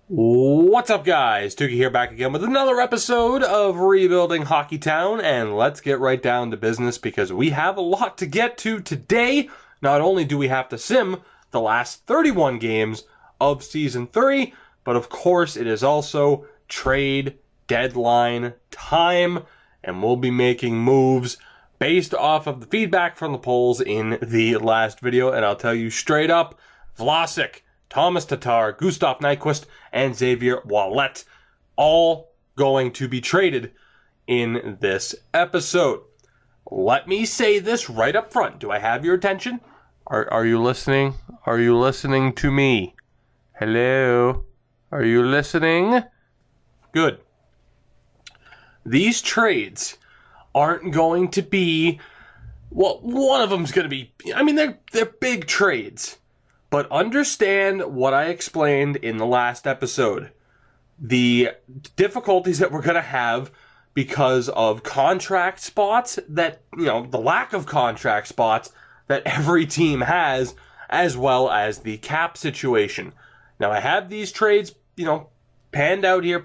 What's up, guys? Tukey here, back again with another episode of Rebuilding Hockey Town, and let's get right down to business because we have a lot to get to today. Not only do we have to sim the last 31 games of Season 3, but of course it is also trade deadline time, and we'll be making moves based off of the feedback from the polls in the last video, and I'll tell you straight up, Vlasic, Thomas Tatar, Gustav Nyquist, and Xavier Wallet all going to be traded in this episode. Let me say this right up front. Do I have your attention? Are you listening? Are you listening to me? Hello? Are you listening? Good. These trades aren't going to be, well, one of them's going to be, they're big trades. But understand what I explained in the last episode. The difficulties that we're going to have because of contract spots that, the lack of contract spots that every team has, as well as the cap situation. Now, I have these trades, planned out. I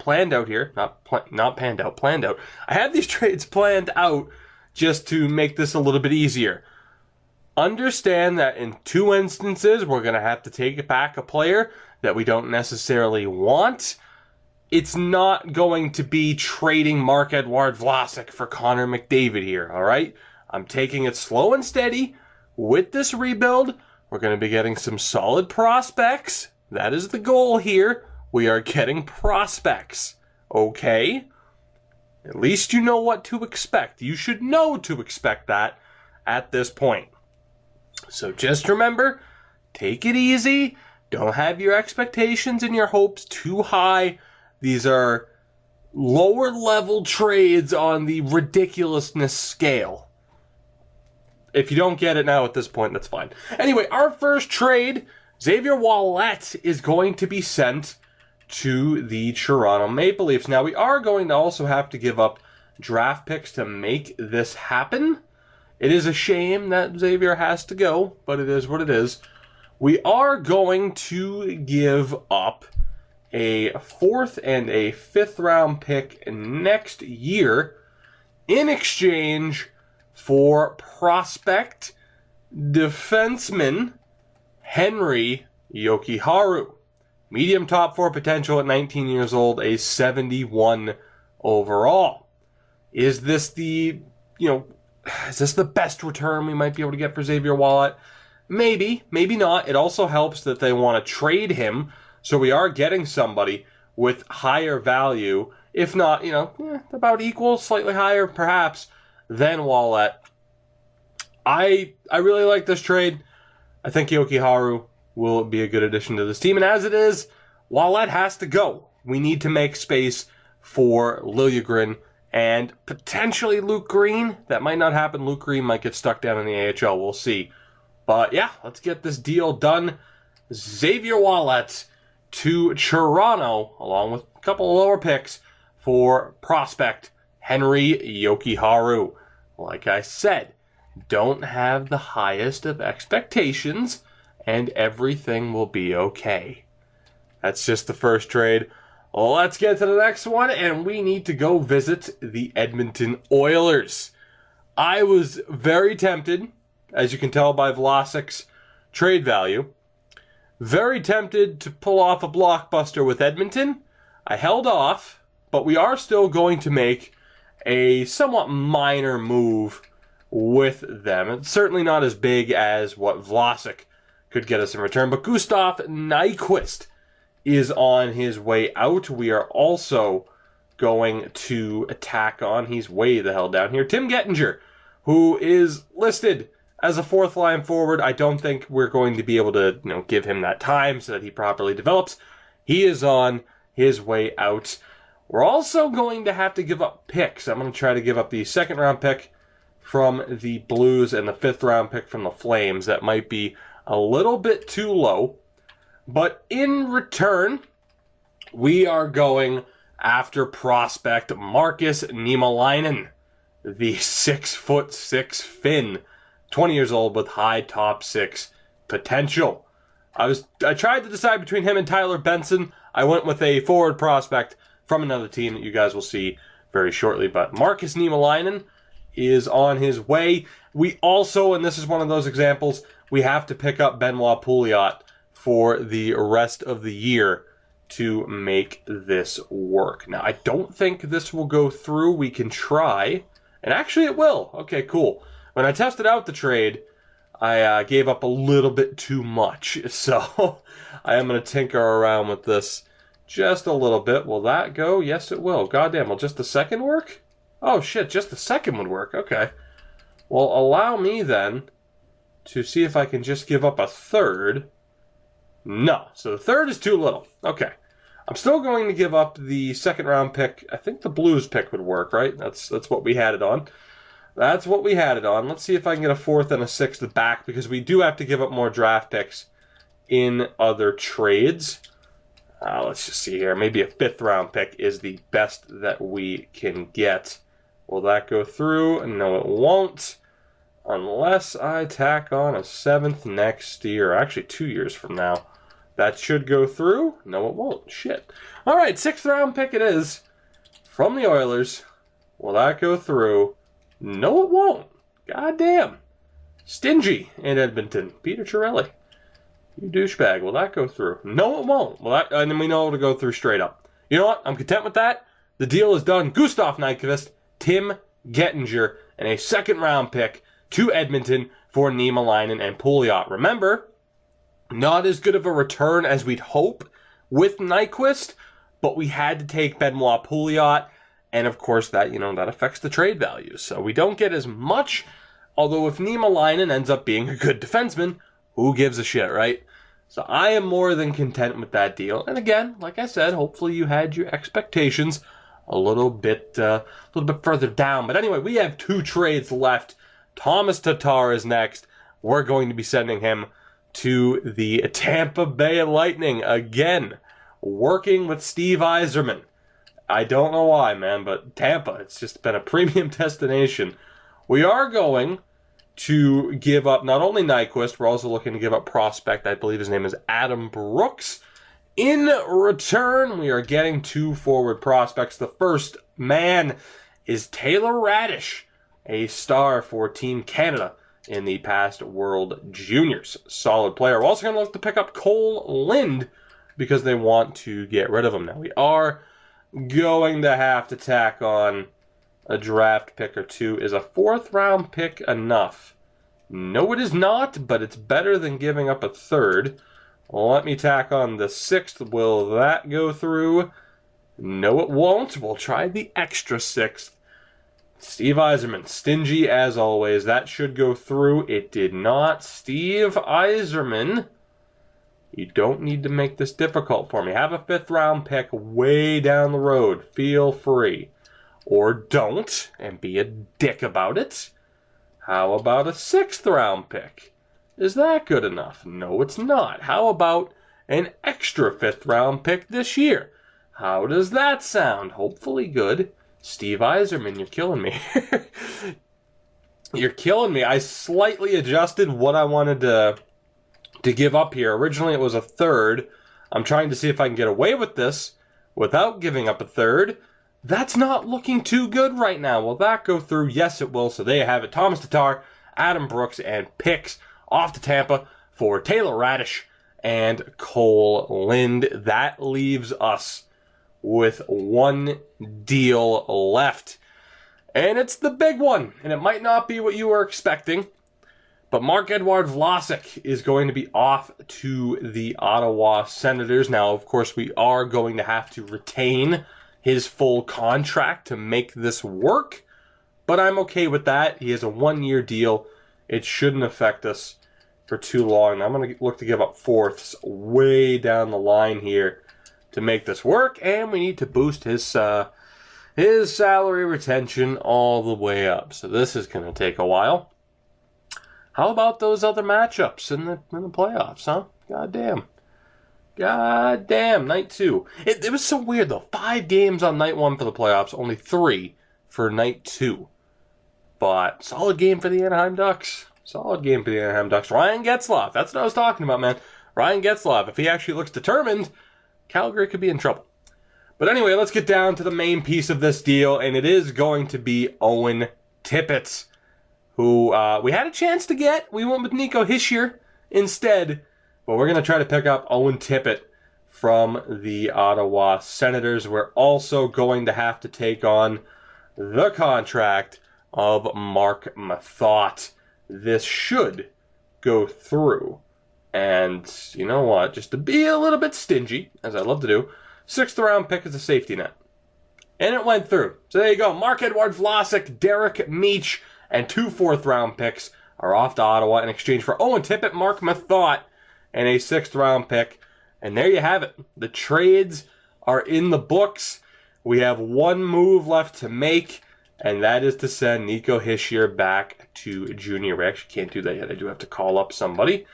have these trades planned out just to make this a little bit easier. Understand that in two instances, we're going to have to take back a player that we don't necessarily want. It's not going to be trading Marc-Edouard Vlasic for Connor McDavid here, all right? I'm taking it slow and steady. With this rebuild, we're going to be getting some solid prospects. That is the goal here. We are getting prospects, okay? At least you know what to expect. You should know to expect that at this point. So just remember, take it easy. Don't have your expectations and your hopes too high. These are lower level trades on the ridiculousness scale. If you don't get it now at this point, that's fine. Anyway, our first trade, Xavier Wallet is going to be sent to the Toronto Maple Leafs. Now, we are going to also have to give up draft picks to make this happen. It is a shame that Xavier has to go, but it is what it is. We are going to give up a 4th and a 5th round pick next year in exchange for prospect defenseman Henry Jokiharju. Medium top 4 potential at 19 years old, a 71 overall. Is this the, is this the best return we might be able to get for Xavier Wallet? Maybe, maybe not. It also helps that they want to trade him, so we are getting somebody with higher value, if not, about equal, slightly higher, perhaps, than Wallet. I really like this trade. I think Jokiharju will be a good addition to this team, and as it is, Wallet has to go. We need to make space for Liljegren and potentially Luke Green. That might not happen. Luke Green might get stuck down in the AHL. We'll see. But yeah, let's get this deal done. Xavier Wallet to Toronto, along with a couple of lower picks for prospect Henry Jokiharju. Like I said, don't have the highest of expectations, and everything will be okay. That's just the first trade. Let's get to the next one, and we need to go visit the Edmonton Oilers. I was very tempted, as you can tell by Vlasic's trade value, very tempted to pull off a blockbuster with Edmonton. I held off, but we are still going to make a somewhat minor move with them. It's certainly not as big as what Vlasic could get us in return, but Gustav Nyquist is on his way out. We are also going to attack on, he's way the hell down here, Tim Gettinger, who is listed as a 4th line forward. I don't think we're going to be able to, give him that time so that he properly develops. He is on his way out. We're also going to have to give up picks. I'm going to try to give up the 2nd round pick from the Blues and the 5th round pick from the Flames. That might be a little bit too low. But in return, we are going after prospect Marcus Niemelainen, the 6'6" Finn, 20 years old with high top 6 potential. I tried to decide between him and Tyler Benson. I went with a forward prospect from another team that you guys will see very shortly. But Markus Niemelainen is on his way. We also, and this is one of those examples, we have to pick up Benoit Pouliot for the rest of the year to make this work. Now, I don't think this will go through. We can try. And actually it will. Okay, cool. When I tested out the trade, I gave up a little bit too much. So I am going to tinker around with this just a little bit. Will that go? Yes, it will. Goddamn, will just the second work? Oh, shit, just the second would work. Okay. Well, allow me then to see if I can just give up a third. No. So the third is too little. Okay. I'm still going to give up the second round pick. I think the Blues pick would work, right? That's what we had it on. That's what we had it on. Let's see if I can get a fourth and a sixth back, because we do have to give up more draft picks in other trades. Let's just see here. Maybe a fifth round pick is the best that we can get. Will that go through? No, it won't. Unless I tack on a seventh next year. Actually, 2 years from now. That should go through. No, it won't. Shit. All right, sixth round pick it is from the Oilers. Will that go through? No, it won't. God damn. Stingy in Edmonton. Peter Chiarelli. You douchebag. Will that go through? No, it won't. And then we know it'll go through straight up. You know what? I'm content with that. The deal is done. Gustav Nyquist, Tim Gettinger, and a second round pick to Edmonton for Niemelainen and Pouliot. Remember, not as good of a return as we'd hope with Nyquist, but we had to take Benoit Pouliot, and of course that affects the trade value. So we don't get as much, although if Niemelainen ends up being a good defenseman, who gives a shit, right? So I am more than content with that deal. And again, like I said, hopefully you had your expectations a little bit further down. But anyway, we have 2 trades left. Thomas Tatar is next. We're going to be sending him to the Tampa Bay Lightning again, working with Steve Yzerman. I don't know why, man, but Tampa, it's just been a premium destination. We are going to give up not only Nyquist, we're also looking to give up prospect. I believe his name is Adam Brooks. In return, we are getting 2 forward prospects. The first man is Taylor Radish, a star for Team Canada in the past World Juniors. Solid player. We're also going to look to pick up Cole Lind because they want to get rid of him. Now, we are going to have to tack on a draft pick or 2. Is a 4th round pick enough? No, it is not, but it's better than giving up a 3rd. Let me tack on the 6th. Will that go through? No, it won't. We'll try the extra 6th. Steve Yzerman, stingy as always. That should go through. It did not. Steve Yzerman, you don't need to make this difficult for me. Have a 5th round pick way down the road. Feel free. Or don't, and be a dick about it. How about a 6th round pick? Is that good enough? No, it's not. How about an extra 5th round pick this year? How does that sound? Hopefully good. Steve Yzerman, you're killing me. You're killing me. I slightly adjusted what I wanted to give up here. Originally, it was a 3rd. I'm trying to see if I can get away with this without giving up a 3rd. That's not looking too good right now. Will that go through? Yes, it will. So there you have it. Thomas Tatar, Adam Brooks, and picks off to Tampa for Taylor Radish and Cole Lind. That leaves us with 1 deal left. And it's the big one. And it might not be what you were expecting. But Marc-Edouard Vlasic is going to be off to the Ottawa Senators. Now, of course, we are going to have to retain his full contract to make this work. But I'm okay with that. He has a 1-year deal. It shouldn't affect us for too long. I'm going to look to give up 4ths way down the line here to make this work, and we need to boost his salary retention all the way up. So this is going to take a while. How about those other matchups in the playoffs, huh? God damn, night 2. It was so weird, though. 5 games on night 1 for the playoffs, only 3 for night 2. But solid game for the Anaheim Ducks. Solid game for the Anaheim Ducks. Ryan Getzlaf, that's what I was talking about, man. Ryan Getzlaf, if he actually looks determined, Calgary could be in trouble. But anyway, let's get down to the main piece of this deal, and it is going to be Owen Tippett, who we had a chance to get. We went with Nico Hischier instead, but we're going to try to pick up Owen Tippett from the Ottawa Senators. We're also going to have to take on the contract of Marc Methot. This should go through. And you know what? Just to be a little bit stingy, as I love to do, 6th round pick is a safety net. And it went through. So there you go. Marc-Edouard Vlasic, Derek Meach, and 2 4th round picks are off to Ottawa in exchange for Owen Tippett, Marc Methot, and a 6th round pick. And there you have it. The trades are in the books. We have one move left to make, and that is to send Nico Hischier back to junior. We actually can't do that yet. I do have to call up somebody.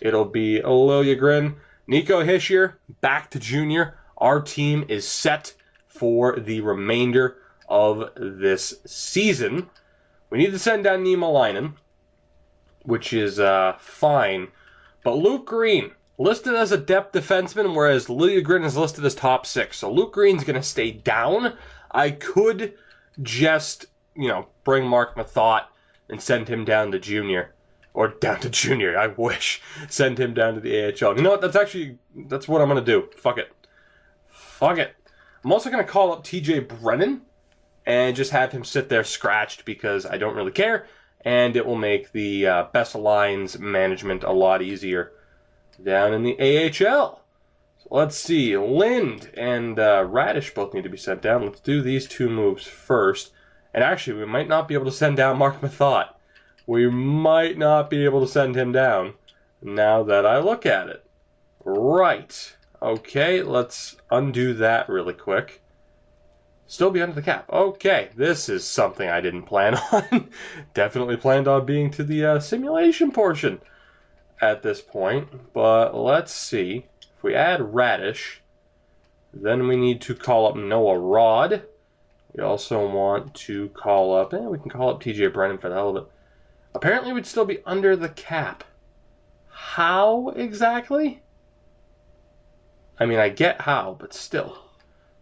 It'll be Liljegren. Nico Hischier back to junior. Our team is set for the remainder of this season. We need to send down Niemelainen, which is fine. But Luke Green, listed as a depth defenseman, whereas Liljegren is listed as top 6. So Luke Green's going to stay down. I could just, bring Marc Methot and send him down to junior. Or down to junior, I wish. Send him down to the AHL. You know what? That's what I'm going to do. Fuck it. I'm also going to call up TJ Brennan and just have him sit there scratched because I don't really care. And it will make the best lines management a lot easier down in the AHL. So let's see. Lind and Radish both need to be sent down. Let's do these 2 moves first. And actually, we might not be able to send down Marc Methot. We might not be able to send him down now that I look at it. Right. Okay, let's undo that really quick. Still be under the cap. Okay, this is something I didn't plan on. Definitely planned on being to the simulation portion at this point. But let's see. If we add Radish, then we need to call up Noah Rod. We also want to call up... we can call up TJ Brennan for the hell of it. Apparently we'd still be under the cap. How exactly? I mean, I get how, but still.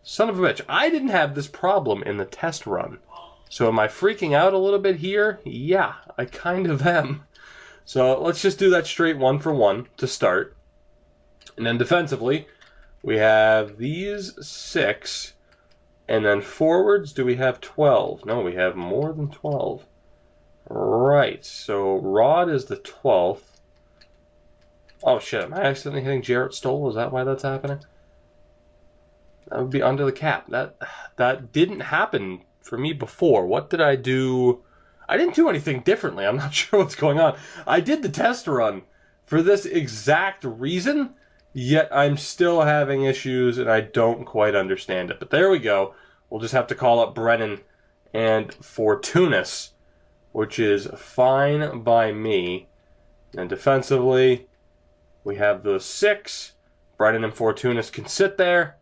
Son of a bitch. I didn't have this problem in the test run. So am I freaking out a little bit here? Yeah, I kind of am. So let's just do that straight 1 for 1 to start. And then defensively, we have these 6. And then forwards, do we have 12? No, we have more than 12. Right, so Rod is the 12th. Oh shit, am I accidentally hitting Jarrett Stoll? Is that why that's happening? That would be under the cap. That didn't happen for me before. What did I do? I didn't do anything differently. I'm not sure what's going on. I did the test run for this exact reason, yet I'm still having issues and I don't quite understand it. But there we go. We'll just have to call up Brennan and Fortunas, which is fine by me. And defensively, we have those 6. Brennan and Fortunas can sit there.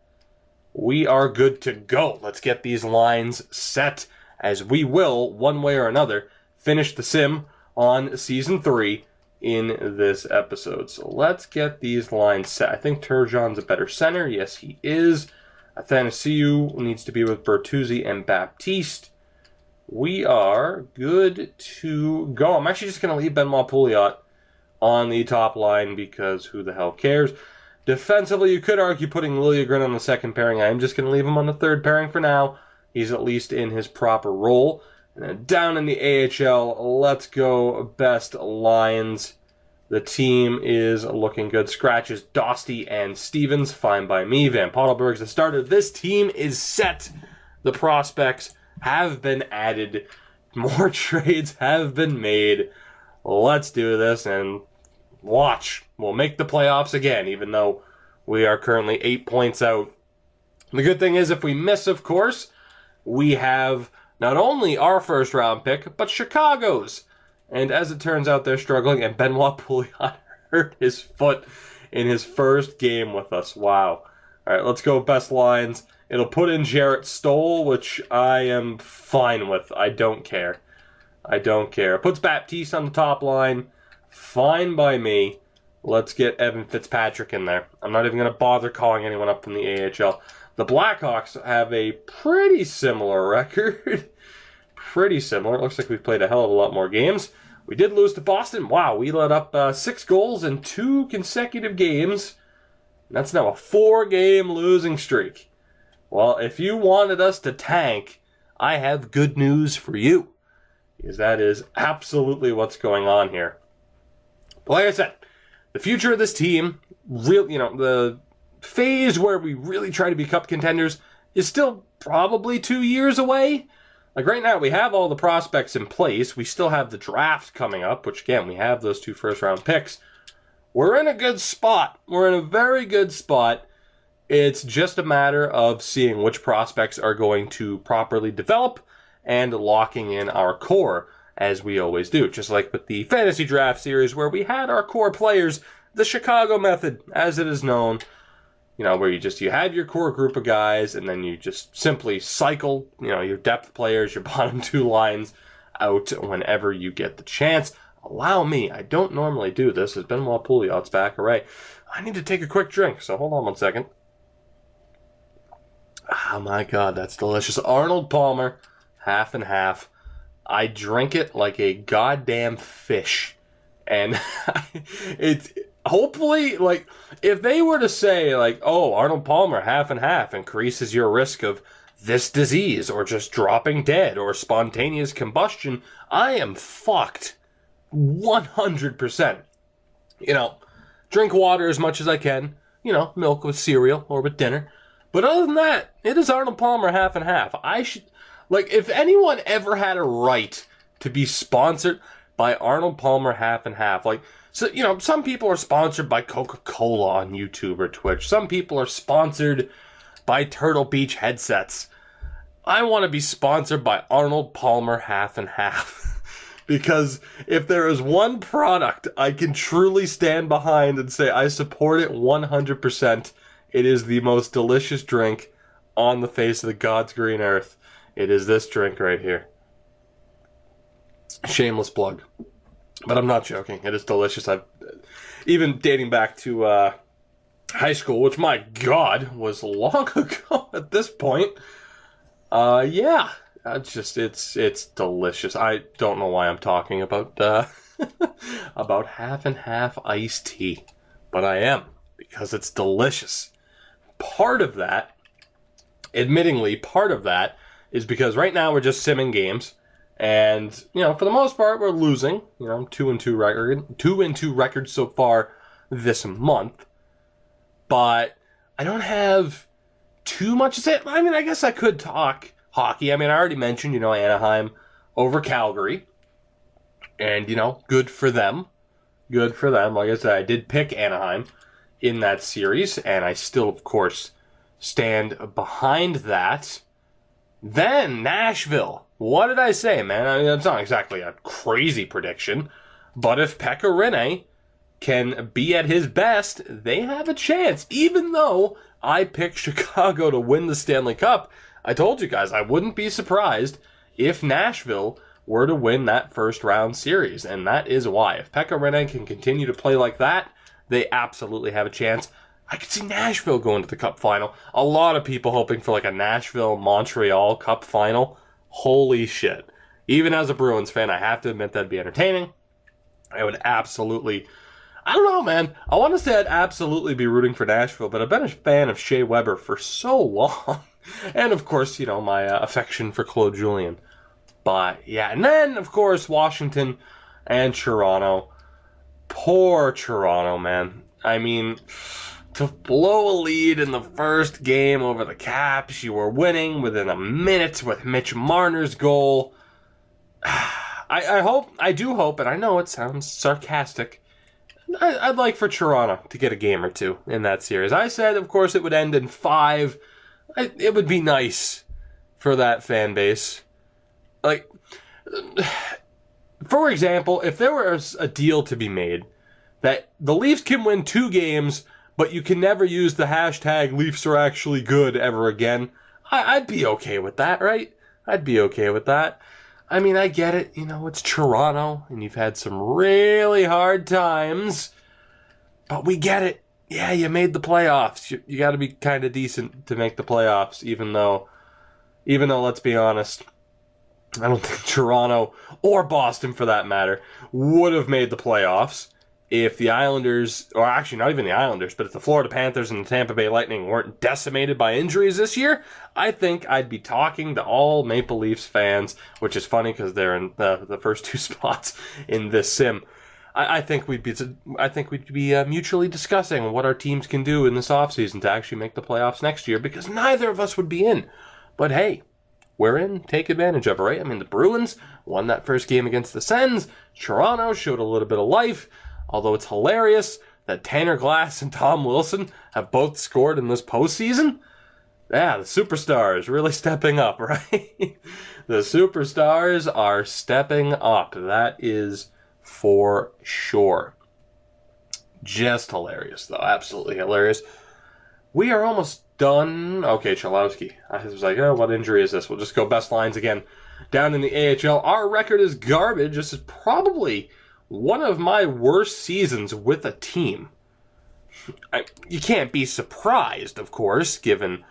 We are good to go. Let's get these lines set, as we will, one way or another, finish the sim on Season 3 in this episode. So let's get these lines set. I think Turgeon's a better center. Yes, he is. Athanasiou needs to be with Bertuzzi and Baptiste. We are good to go. I'm actually just going to leave Benoit Pouliot on the top line because who the hell cares? Defensively, you could argue putting Liljegren on the second pairing. I am just going to leave him on the third pairing for now. He's at least in his proper role. And then down in the AHL, let's go best lines. The team is looking good. Scratches Dosty and Stevens, fine by me. Van Pottelberg's the starter. This team is set. The prospects have been added. More trades have been made. Let's do this and watch. We'll make the playoffs again, even though we are currently 8 points out. The good thing is if we miss, of course, we have not only our first round pick, but Chicago's. And as it turns out, they're struggling, and Benoit Pouliot hurt his foot in his first game with us. Wow. All right, let's go best lines. It'll put in Jarrett Stoll, which I am fine with. I don't care. It puts Baptiste on the top line. Fine by me. Let's get Evan Fitzpatrick in there. I'm not even going to bother calling anyone up from the AHL. The Blackhawks have a pretty similar record. Pretty similar. It looks like we've played a hell of a lot more games. We did lose to Boston. Wow, we let up 6 goals in 2 consecutive games. That's now a 4-game losing streak. Well, if you wanted us to tank, I have good news for you. Because that is absolutely what's going on here. But like I said, the future of this team, the phase where we really try to be cup contenders is still probably 2 years away. Like right now, we have all the prospects in place. We still have the draft coming up, which again, we have those 2 first-round picks. We're in a good spot. We're in a very good spot. It's just a matter of seeing which prospects are going to properly develop and locking in our core, as we always do. Just like with the fantasy draft series where we had our core players, the Chicago method, as it is known. Where you have your core group of guys, and then you just simply cycle, your depth players, your bottom 2 lines out whenever you get the chance. Allow me, I don't normally do this. It's been while Pouliot's back. All right, I need to take a quick drink, so hold on 1 second. Oh my God, that's delicious. Arnold Palmer, half and half. I drink it like a goddamn fish. And it's hopefully, like, if they were to say, like, oh, Arnold Palmer, half and half, increases your risk of this disease, or just dropping dead, or spontaneous combustion, I am fucked. 100%. Drink water as much as I can. Milk with cereal, or with dinner. But other than that, it is Arnold Palmer half and half. If anyone ever had a right to be sponsored by Arnold Palmer half and half, some people are sponsored by Coca-Cola on YouTube or Twitch. Some people are sponsored by Turtle Beach headsets. I want to be sponsored by Arnold Palmer half and half. Because if there is one product I can truly stand behind and say I support it 100%, it is the most delicious drink on the face of the God's green earth. It is this drink right here. Shameless plug. But I'm not joking. It is delicious. I've even dating back to high school, which, my God, was long ago at this point. Yeah. It's delicious. I don't know why I'm talking about about half and half iced tea. But I am. Because it's delicious. Part of that is because right now we're just simming games. And, for the most part, we're losing. 2-2 record so far this month. But I don't have too much to say. I mean, I guess I could talk hockey. I mean, I already mentioned, Anaheim over Calgary. And, good for them. Good for them. Like I said, I did pick Anaheim in that series. And I still, of course, stand behind that. Then Nashville. What did I say, man? I mean, that's not exactly a crazy prediction. But if Pekka Rinne can be at his best, they have a chance. Even though I picked Chicago to win the Stanley Cup, I told you guys I wouldn't be surprised if Nashville were to win that first round series. And that is why. If Pekka Rinne can continue to play like that, they absolutely have a chance. I could see Nashville going to the Cup final. A lot of people hoping for like a Nashville-Montreal Cup final. Holy shit. Even as a Bruins fan, I have to admit that'd be entertaining. I would absolutely... I don't know, man. I want to say I'd absolutely be rooting for Nashville, but I've been a fan of Shea Weber for so long. And, of course, my affection for Claude Julien. But, yeah. And then, of course, Washington and Toronto. Poor Toronto, man. I mean... To blow a lead in the first game over the Caps, you were winning within a minute with Mitch Marner's goal. I do hope, and I know it sounds sarcastic, I'd like for Toronto to get a game or two in that series. I said, of course, it would end in 5. It would be nice for that fan base. Like, for example, if there was a deal to be made that the Leafs can win 2 games, but you can never use the hashtag Leafs are actually good ever again, I'd be okay with that, right? I'd be okay with that. I mean, I get it. It's Toronto, and you've had some really hard times. But we get it. Yeah, you made the playoffs. You got to be kind of decent to make the playoffs, even though, let's be honest, I don't think Toronto, or Boston for that matter, would have made the playoffs if the Islanders, or actually not even the Islanders, but if the Florida Panthers and the Tampa Bay Lightning weren't decimated by injuries this year. I think I'd be talking to all Maple Leafs fans, which is funny because they're in the first two spots in this sim. I think we'd be mutually discussing what our teams can do in this offseason to actually make the playoffs next year, because neither of us would be in. But hey, we're in. Take advantage of it, right? I mean, the Bruins won that first game against the Sens. Toronto showed a little bit of life, although it's hilarious that Tanner Glass and Tom Wilson have both scored in this postseason. Yeah, the superstars really stepping up, right? The superstars are stepping up. That is for sure. Just hilarious, though. Absolutely hilarious. We are almost done. Okay, Chalowski. I was like, oh, what injury is this? We'll just go best lines again. Down in the AHL, our record is garbage. This is probably one of my worst seasons with a team. You can't be surprised, of course, given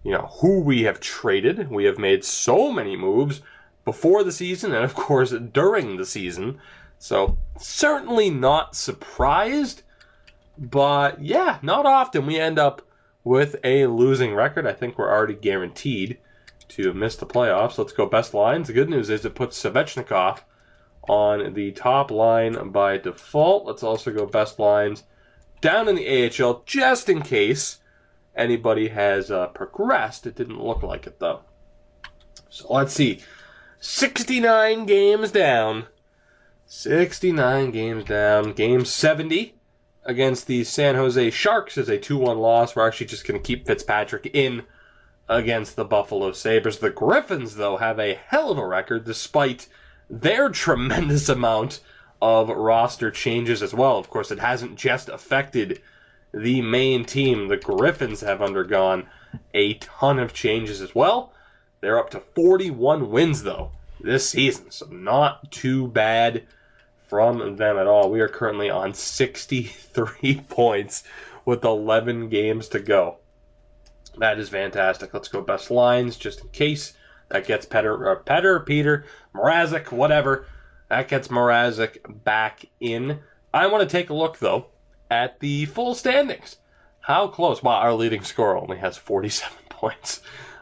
who we have traded. We have made so many moves before the season and, of course, during the season. So, certainly not surprised. But, yeah, not often we end up with a losing record. I think we're already guaranteed to miss the playoffs. Let's go best lines. The good news is it puts Svechnikov on the top line by default. Let's also go best lines down in the AHL just in case anybody has progressed. It didn't look like it, though. So let's see. 69 games down. 69 games down. Game 70 against the San Jose Sharks is a 2-1 loss. We're actually just going to keep Fitzpatrick in against the Buffalo Sabres. The Griffins, though, have a hell of a record despite their tremendous amount of roster changes as well. Of course, it hasn't just affected the main team. The Griffins have undergone a ton of changes as well. They're up to 41 wins, though, this season. So not too bad from them at all. We are currently on 63 points with 11 games to go. That is fantastic. Let's go best lines just in case. That gets Peter, Mrazek, whatever. That gets Mrazek back in. I want to take a look, though, at the full standings. How close? Wow, our leading scorer only has 47 points.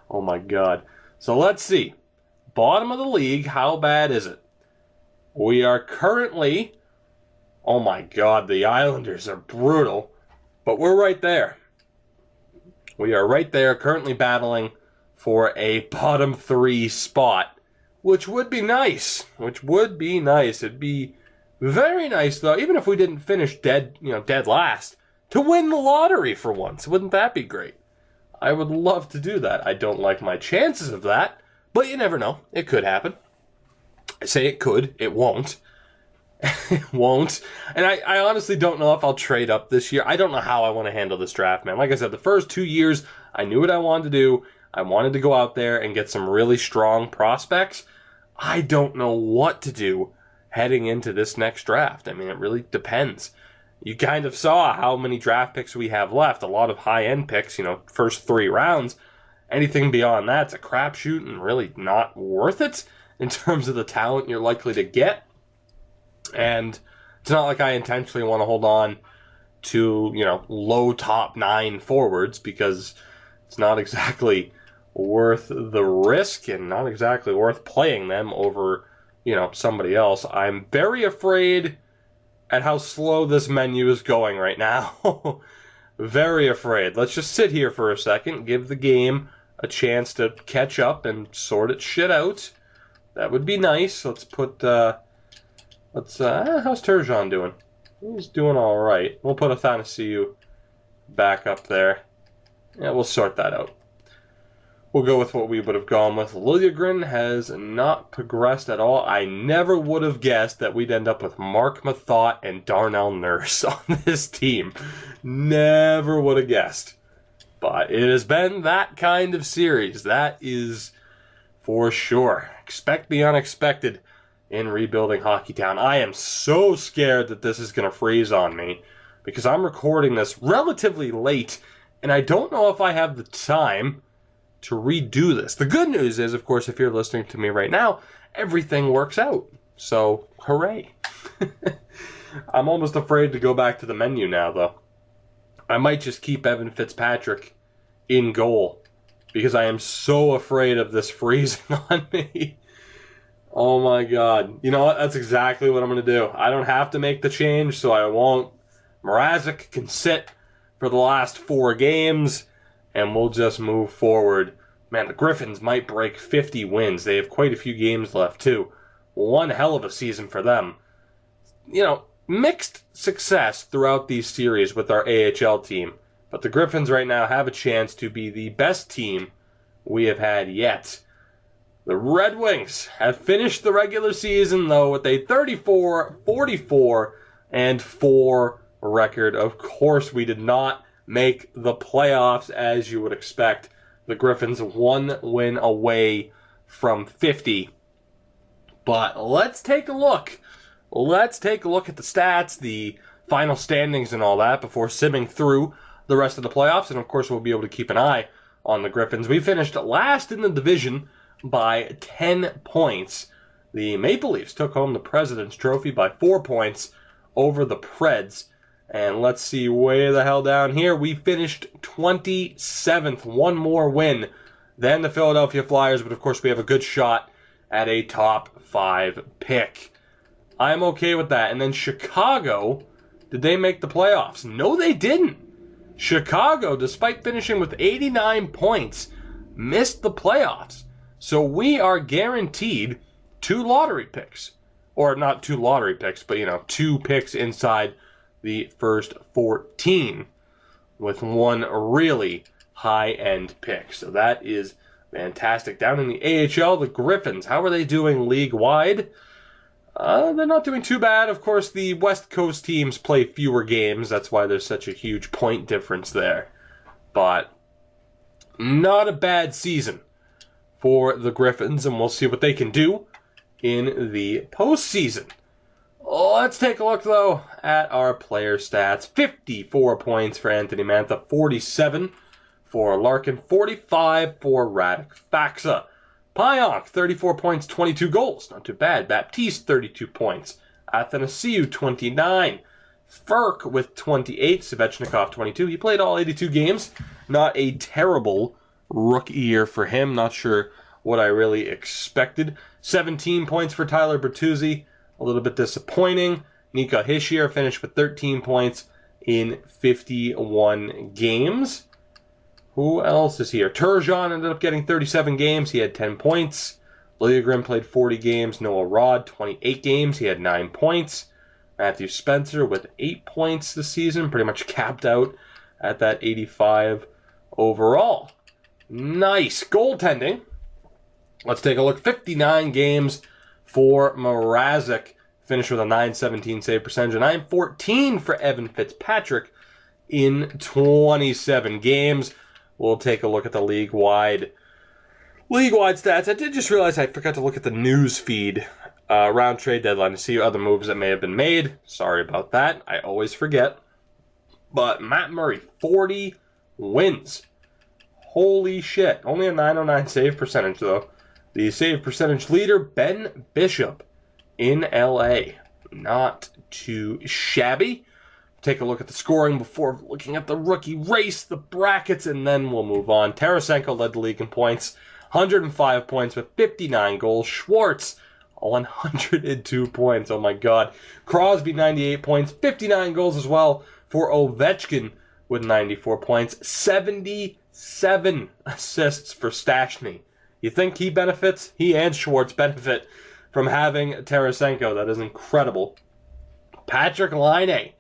Oh, my God. So let's see. Bottom of the league, how bad is it? We are currently... Oh, my God, the Islanders are brutal. But we're right there. We are right there, currently battling for a bottom 3 spot, which would be nice. It'd be very nice, though, even if we didn't finish dead last, to win the lottery for once. Wouldn't that be great? I would love to do that. I don't like my chances of that, but you never know. It could happen. I say it could. It won't. It won't. And I honestly don't know if I'll trade up this year. I don't know how I want to handle this draft, man. Like I said, the first 2 years, I knew what I wanted to do. I wanted to go out there and get some really strong prospects. I don't know what to do heading into this next draft. I mean, it really depends. You kind of saw how many draft picks we have left. A lot of high-end picks, first 3 rounds. Anything beyond that's a crapshoot and really not worth it in terms of the talent you're likely to get. And it's not like I intentionally want to hold on to, low top 9 forwards, because it's not exactly worth the risk and not exactly worth playing them over, somebody else. I'm very afraid at how slow this menu is going right now. Very afraid. Let's just sit here for a second, give the game a chance to catch up and sort its shit out. That would be nice. Let's put, how's Turgeon doing? He's doing all right. We'll put Athanasiou back up there. Yeah, we'll sort that out. We'll go with what we would have gone with. Liljegren has not progressed at all. I never would have guessed that we'd end up with Mark Mathot and Darnell Nurse on this team. Never would have guessed. But it has been that kind of series. That is for sure. Expect the unexpected in rebuilding Hockey Town. I am so scared that this is going to freeze on me, because I'm recording this relatively late, and I don't know if I have the time to redo this. The good news is, of course, if you're listening to me right now, everything works out. So, hooray. I'm almost afraid to go back to the menu now, though. I might just keep Evan Fitzpatrick in goal, because I am so afraid of this freezing on me. Oh my god. You know what? That's exactly what I'm going to do. I don't have to make the change, so I won't. Mrazek can sit for the last 4 games, and we'll just move forward. Man, the Griffins might break 50 wins. They have quite a few games left, too. One hell of a season for them. You know, mixed success throughout these series with our AHL team. But the Griffins right now have a chance to be the best team we have had yet. The Red Wings have finished the regular season, though, with a 34-44-4 record. Of course, we did not make the playoffs, as you would expect. The Griffins 1 win away from 50. But let's take a look. Let's take a look at the stats, the final standings and all that before simming through the rest of the playoffs. And, of course, we'll be able to keep an eye on the Griffins. We finished last in the division by 10 points. The Maple Leafs took home the President's Trophy by 4 points over the Preds. And let's see, way the hell down here, we finished 27th. One more win than the Philadelphia Flyers, but of course we have a good shot at a top 5 pick. I'm okay with that. And then Chicago, did they make the playoffs? No, they didn't. Chicago, despite finishing with 89 points, missed the playoffs. So we are guaranteed 2 lottery picks. Or not 2 lottery picks, but, 2 picks inside the first 14 with 1 really high-end pick. So that is fantastic. Down in the AHL, the Griffins, how are they doing league-wide? They're not doing too bad. Of course, the West Coast teams play fewer games. That's why there's such a huge point difference there. But not a bad season for the Griffins, and we'll see what they can do in the postseason. Let's take a look, though, at our player stats. 54 points for Anthony Mantha, 47 for Larkin, 45 for Radek Faksa. Pionk, 34 points, 22 goals. Not too bad. Baptiste, 32 points. Athanasiou, 29. Ferk with 28. Svechnikov, 22. He played all 82 games. Not a terrible rookie year for him. Not sure what I really expected. 17 points for Tyler Bertuzzi. A little bit disappointing. Nika Hischier finished with 13 points in 51 games. Who else is here? Turgeon ended up getting 37 games. He had 10 points. Liljegren played 40 games. Noah Rod, 28 games. He had 9 points. Matthew Spencer with 8 points this season. Pretty much capped out at that 85 overall. Nice. Goaltending. Let's take a look. 59 games for Mrazek. Finished with a .917 save percentage. A .914 for Evan Fitzpatrick in 27 games. We'll take a look at the league-wide stats. I did just realize I forgot to look at the news feed around trade deadline to see other moves that may have been made. Sorry about that. I always forget. But Matt Murray, 40 wins. Holy shit. Only a .909 save percentage, though. The save percentage leader, Ben Bishop in LA. Not too shabby. Take a look at the scoring before looking at the rookie race, the brackets, and then we'll move on. Tarasenko led the league in points. 105 points with 59 goals. Schwartz, 102 points. Oh my god. Crosby, 98 points. 59 goals as well for Ovechkin with 94 points. 77 assists for Stastny. You think he benefits? He and Schwartz benefit from having Tarasenko. That is incredible. Patrick Laine,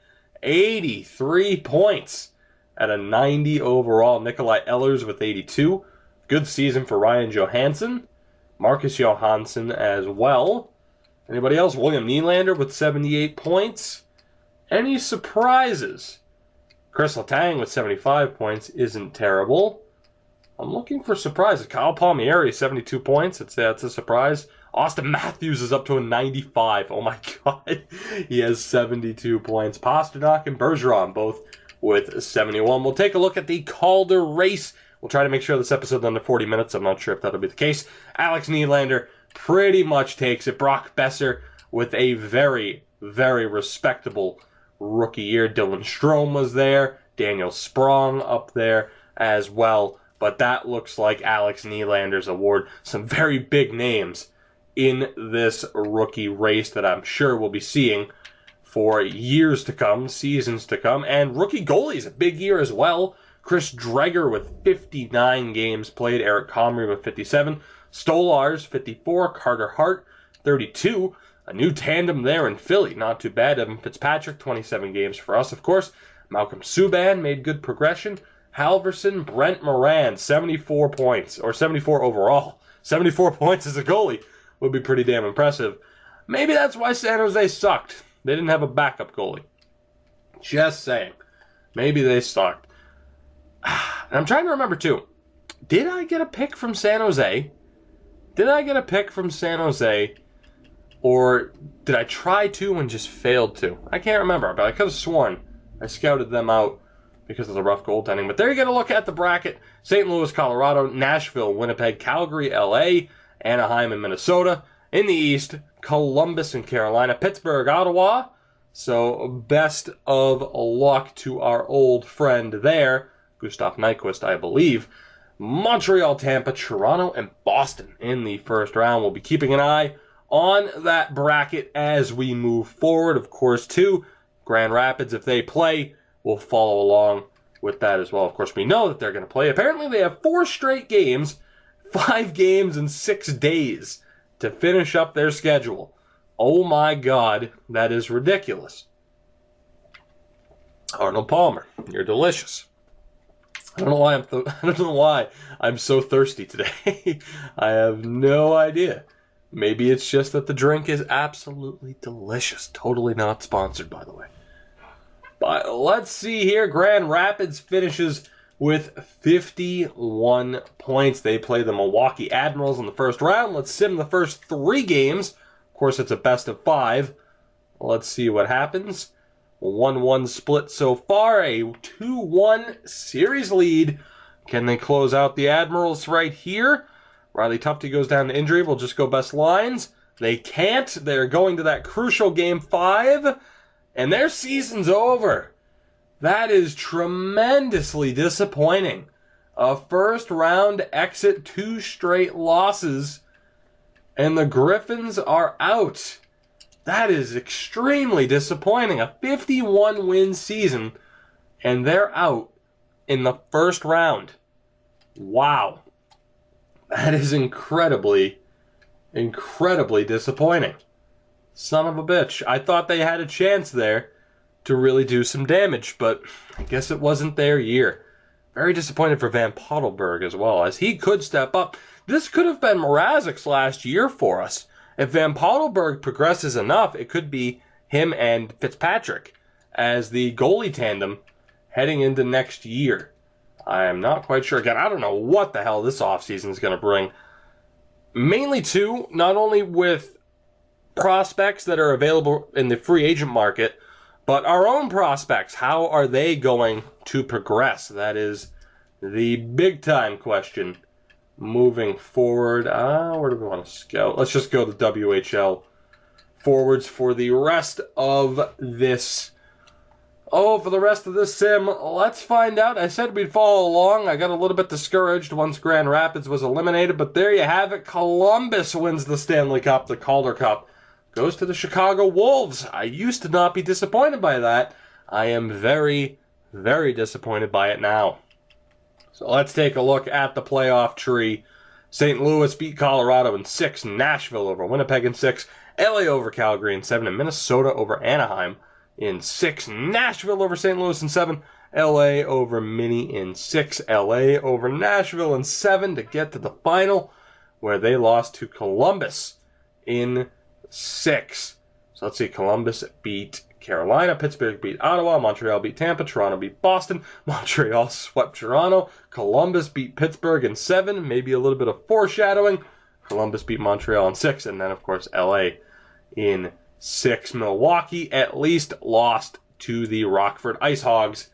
83 points at a 90 overall. Nikolai Ehlers with 82. Good season for Ryan Johansson. Marcus Johansson as well. Anybody else? William Nylander with 78 points. Any surprises? Chris Letang with 75 points isn't terrible. I'm looking for surprises. Kyle Palmieri, 72 points. That's a surprise. Austin Matthews is up to a 95. Oh my God. He has 72 points. Pasternak and Bergeron both with 71. We'll take a look at the Calder race. We'll try to make sure this episode's under 40 minutes. I'm not sure if that'll be the case. Alex Nylander pretty much takes it. Brock Besser with a very, very respectable rookie year. Dylan Strome was there. Daniel Sprong up there as well. But that looks like Alex Nylander's award. Some very big names in this rookie race that I'm sure we'll be seeing for years to come, seasons to come. And rookie goalies, a big year as well. Chris Dreger with 59 games played. Eric Comrie with 57. Stolarz, 54. Carter Hart, 32. A new tandem there in Philly. Not too bad. Evan Fitzpatrick, 27 games for us, of course. Malcolm Subban made good progression. Halverson, Brent Moran, 74 points. Or 74 overall. 74 points as a goalie would be pretty damn impressive. Maybe that's why San Jose sucked. They didn't have a backup goalie. Just saying. Maybe they sucked. And I'm trying to remember, too. Did I get a pick from San Jose? Or did I try to and just failed to? I can't remember, but I could have sworn I scouted them out because of the rough goaltending. But there you get a look at the bracket. St. Louis, Colorado, Nashville, Winnipeg, Calgary, LA, Anaheim, and Minnesota. In the East, Columbus and Carolina, Pittsburgh, Ottawa. So best of luck to our old friend there, Gustav Nyquist, I believe. Montreal, Tampa, Toronto, and Boston in the first round. We'll be keeping an eye on that bracket as we move forward. Of course, too, Grand Rapids, if they play, we'll follow along with that as well. Of course, we know that they're going to play. Apparently, they have 4 straight games, 5 games in 6 days to finish up their schedule. Oh my God, that is ridiculous. Arnold Palmer, you're delicious. I don't know why I'm so thirsty today. I have no idea. Maybe it's just that the drink is absolutely delicious. Totally not sponsored, by the way. But let's see here. Grand Rapids finishes with 51 points. They play the Milwaukee Admirals in the first round. Let's sim the first 3 games. Of course, it's a best of 5. Let's see what happens. 1-1 split so far. A 2-1 series lead. Can they close out the Admirals right here? Riley Tufte goes down to injury. We'll just go best lines. They can't. They're going to that crucial Game 5. And their season's over. That is tremendously disappointing. A first round exit, 2 straight losses, and the Griffins are out. That is extremely disappointing. A 51 win season, and they're out in the first round. Wow. That is incredibly, incredibly disappointing. Son of a bitch. I thought they had a chance there to really do some damage, but I guess it wasn't their year. Very disappointed for Van Pottelberg as well, as he could step up. This could have been Mrazek's last year for us. If Van Pottelberg progresses enough, it could be him and Fitzpatrick as the goalie tandem heading into next year. I am not quite sure. Again, I don't know what the hell this offseason is going to bring. Mainly, too, not only with prospects that are available in the free agent market, but our own prospects. How are they going to progress? That is the big-time question moving forward. Where do we want to scout? Let's just go to WHL forwards for the rest of this. For the rest of this sim, let's find out. I said we'd follow along. I got a little bit discouraged once Grand Rapids was eliminated, but there you have it. Columbus wins the Stanley Cup, the Calder Cup. Goes to the Chicago Wolves. I used to not be disappointed by that. I am very, very disappointed by it now. So let's take a look at the playoff tree. St. Louis beat Colorado in 6. Nashville over Winnipeg in 6. LA over Calgary in 7. And Minnesota over Anaheim in 6. Nashville over St. Louis in 7. LA over Minnie in 6. LA over Nashville in 7 to get to the final, where they lost to Columbus in 6. So let's see. Columbus beat Carolina. Pittsburgh beat Ottawa. Montreal beat Tampa. Toronto beat Boston. Montreal swept Toronto. Columbus beat Pittsburgh in 7. Maybe a little bit of foreshadowing. Columbus beat Montreal in 6, and then, of course, LA in 6. Milwaukee at least lost to the Rockford Ice Hogs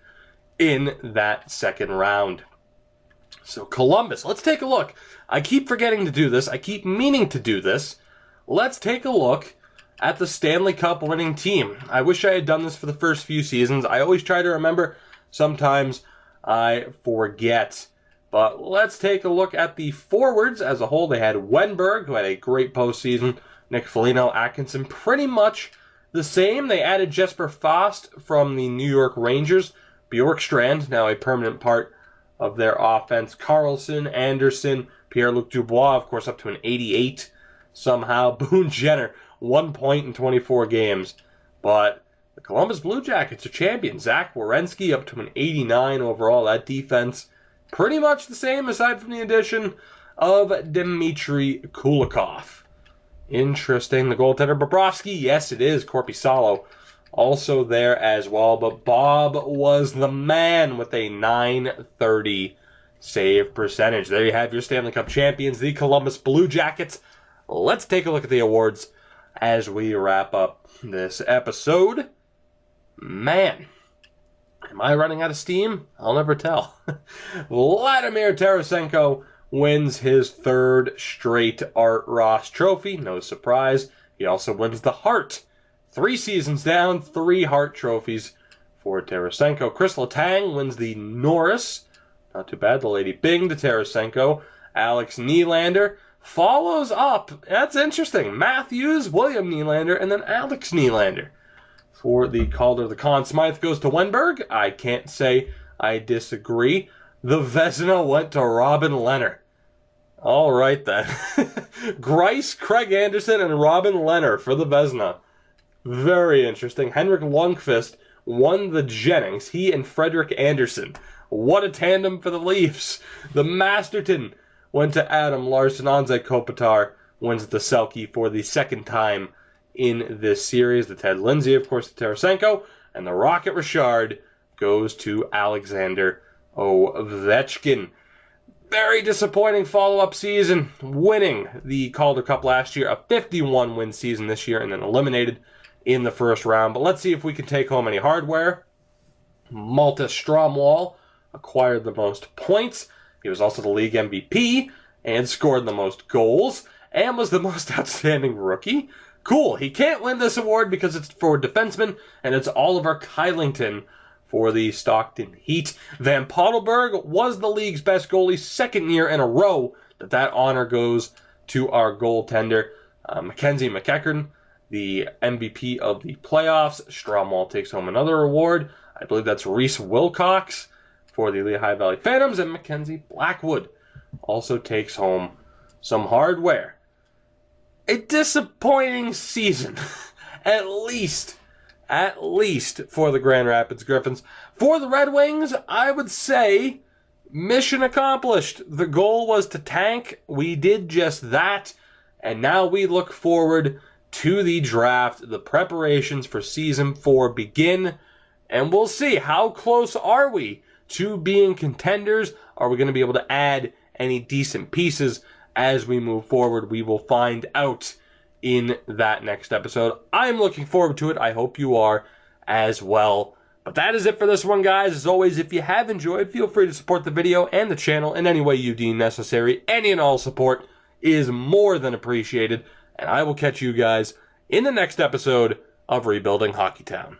in that second round. So Columbus, let's take a look. I keep forgetting to do this. I keep meaning to do this. Let's take a look at the Stanley Cup winning team. I wish I had done this for the first few seasons. I always try to remember. Sometimes I forget. But let's take a look at the forwards as a whole. They had Wenberg, who had a great postseason. Nick Foligno, Atkinson, pretty much the same. They added Jesper Fast from the New York Rangers. Bjorkstrand, now a permanent part of their offense. Carlson, Anderson, Pierre-Luc Dubois, of course, up to an 88 somehow. Boone Jenner, 1 point in 24 games. But the Columbus Blue Jackets are champions. Zach Werenski up to an 89 overall. That defense pretty much the same aside from the addition of Dmitry Kulikov. Interesting. The goaltender Bobrovsky, yes it is. Korpisalo also there as well. But Bob was the man with a .930 save percentage. There you have your Stanley Cup champions, the Columbus Blue Jackets. Let's take a look at the awards as we wrap up this episode. Man, am I running out of steam? I'll never tell. Vladimir Tarasenko wins his 3rd straight Art Ross trophy. No surprise. He also wins the Hart. 3 seasons down, 3 Hart trophies for Tarasenko. Chris Letang wins the Norris. Not too bad. The Lady Bing to Tarasenko. Alex Nylander follows up. That's interesting. Matthews, William Nylander, and then Alex Nylander. For the Calder, the Conn Smythe goes to Wenberg. I can't say I disagree. The Vezina went to Robin Lehner. All right, then. Grice, Craig Anderson, and Robin Lehner for the Vezina. Very interesting. Henrik Lundqvist won the Jennings. He and Frederik Andersen. What a tandem for the Leafs. The Masterton went to Adam Larsson. Anze Kopitar wins the Selke for the 2nd time in this series. The Ted Lindsay, of course, to Tarasenko. And the Rocket Richard goes to Alexander Ovechkin. Very disappointing follow-up season, winning the Calder Cup last year, a 51-win season this year, and then eliminated in the first round. But let's see if we can take home any hardware. Malta Stromwall acquired the most points. He was also the league MVP and scored the most goals and was the most outstanding rookie. Cool. He can't win this award because it's for defensemen, and it's Oliver Kylington for the Stockton Heat. Van Pottelberg was the league's best goalie, 2nd year in a row that honor goes to our goaltender. Mackenzie McEachern, the MVP of the playoffs. Stromwall takes home another award. I believe that's Reese Wilcox for the Lehigh Valley Phantoms, and Mackenzie Blackwood also takes home some hardware. A disappointing season, at least for the Grand Rapids Griffins. For the Red Wings, I would say mission accomplished. The goal was to tank. We did just that, and now we look forward to the draft. The preparations for Season 4 begin, and we'll see how close are we to being contenders. Are we going to be able to add any decent pieces as we move forward? We will find out in that next episode. I'm looking forward to it. I hope you are as well. But that is it for this one, guys. As always, if you have enjoyed, feel free to support the video and the channel in any way you deem necessary. Any and all support is more than appreciated. And I will catch you guys in the next episode of Rebuilding Hockeytown.